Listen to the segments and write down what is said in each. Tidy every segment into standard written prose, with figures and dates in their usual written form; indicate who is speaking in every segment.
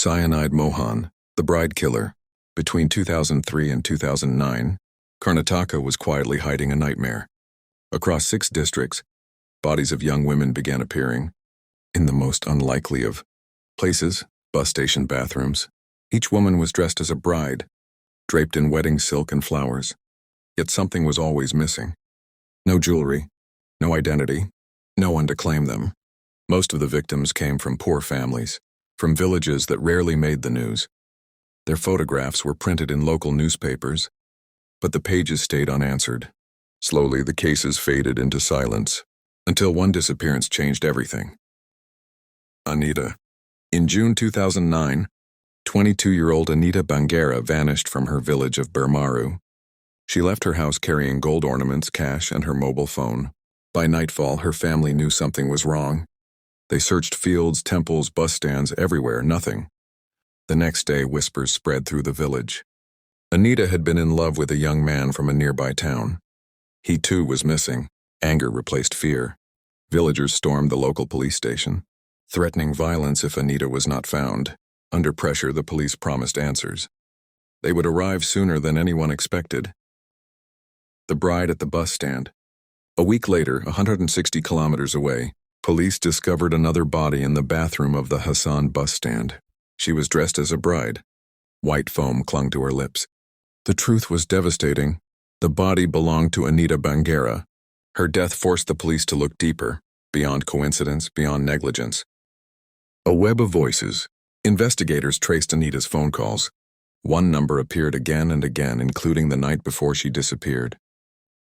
Speaker 1: Cyanide Mohan, the bride killer. Between 2003 and 2009, Karnataka was quietly hiding a nightmare. Across 6 districts, bodies of young women began appearing, in the most unlikely of places, bus station bathrooms. Each woman was dressed as a bride, draped in wedding silk and flowers. Yet something was always missing. No jewelry, no identity, no one to claim them. Most of the victims came from poor families, from villages that rarely made the news. Their photographs were printed in local newspapers, but the pages stayed unanswered. Slowly, the cases faded into silence, until one disappearance changed everything. Anita. In June 2009, 22-year-old Anita Bangera vanished from her village of Bermaru. She left her house carrying gold ornaments, cash, and her mobile phone. By nightfall, her family knew something was wrong. They searched fields, temples, bus stands, everywhere, nothing. The next day, whispers spread through the village. Anita had been in love with a young man from a nearby town. He too was missing. Anger replaced fear. Villagers stormed the local police station, threatening violence if Anita was not found. Under pressure, the police promised answers. They would arrive sooner than anyone expected. The bride at the bus stand. A week later, 160 kilometers away, police discovered another body in the bathroom of the Hassan bus stand. She was dressed as a bride. White foam clung to her lips. The truth was devastating. The body belonged to Anita Bangera. Her death forced the police to look deeper, beyond coincidence, beyond negligence. A web of voices. Investigators traced Anita's phone calls. One number appeared again and again, including the night before she disappeared.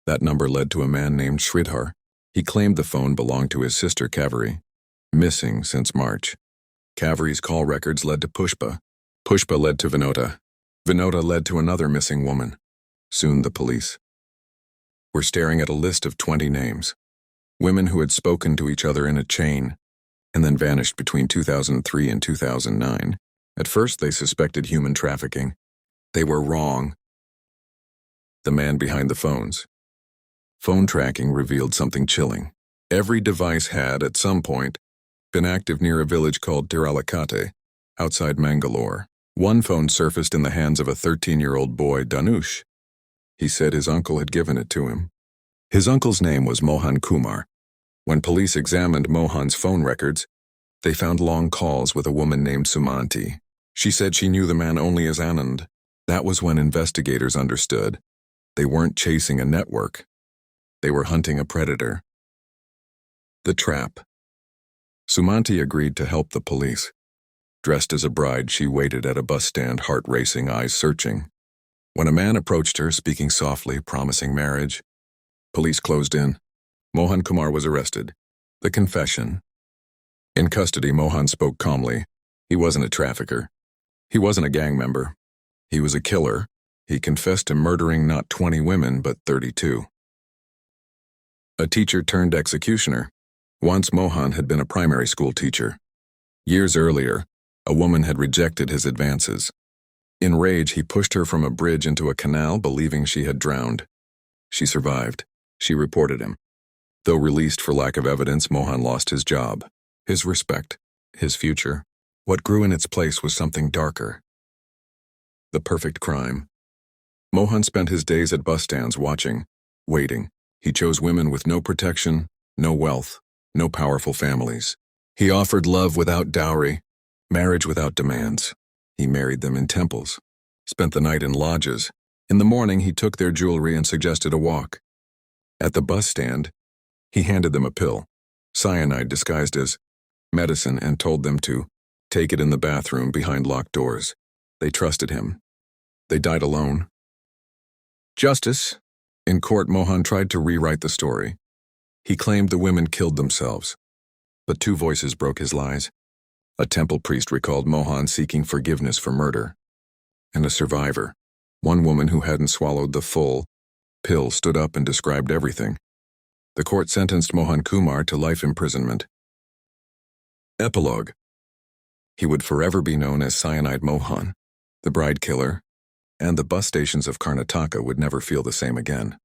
Speaker 1: That number led to a man named Sridhar. He claimed the phone belonged to his sister Kaveri, missing since March. Kaveri's call records led to Pushpa. Pushpa led to Vinota. Vinota led to another missing woman. Soon the police were staring at a list of 20 names. Women who had spoken to each other in a chain, and then vanished between 2003 and 2009. At first they suspected human trafficking. They were wrong. The man behind the phones. Phone tracking revealed something chilling. Every device had, at some point, been active near a village called Tiralakate, outside Mangalore. One phone surfaced in the hands of a 13-year-old boy, Danush. He said his uncle had given it to him. His uncle's name was Mohan Kumar. When police examined Mohan's phone records, they found long calls with a woman named Sumanti. She said she knew the man only as Anand. That was when investigators understood. They weren't chasing a network. They were hunting a predator. The trap. Sumanti agreed to help the police. Dressed as a bride, she waited at a bus stand, heart racing, eyes searching. When a man approached her, speaking softly, promising marriage, police closed in. Mohan Kumar was arrested. The confession. In custody, Mohan spoke calmly. He wasn't a trafficker. He wasn't a gang member. He was a killer. He confessed to murdering not 20 women, but 32. A teacher turned executioner. Once Mohan had been a primary school teacher. Years earlier, a woman had rejected his advances. In rage, he pushed her from a bridge into a canal, believing she had drowned. She survived. She reported him. Though released for lack of evidence, Mohan lost his job, his respect, his future. What grew in its place was something darker. The perfect crime. Mohan spent his days at bus stands watching, waiting. He chose women with no protection, no wealth, no powerful families. He offered love without dowry, marriage without demands. He married them in temples, spent the night in lodges. In the morning, he took their jewelry and suggested a walk. At the bus stand, he handed them a pill, cyanide disguised as medicine, and told them to take it in the bathroom behind locked doors. They trusted him. They died alone. Justice. In court, Mohan tried to rewrite the story. He claimed the women killed themselves. But 2 voices broke his lies. A temple priest recalled Mohan seeking forgiveness for murder. And a survivor, one woman who hadn't swallowed the full pill, stood up and described everything. The court sentenced Mohan Kumar to life imprisonment. Epilogue. He would forever be known as Cyanide Mohan, the bride killer, and the bus stations of Karnataka would never feel the same again.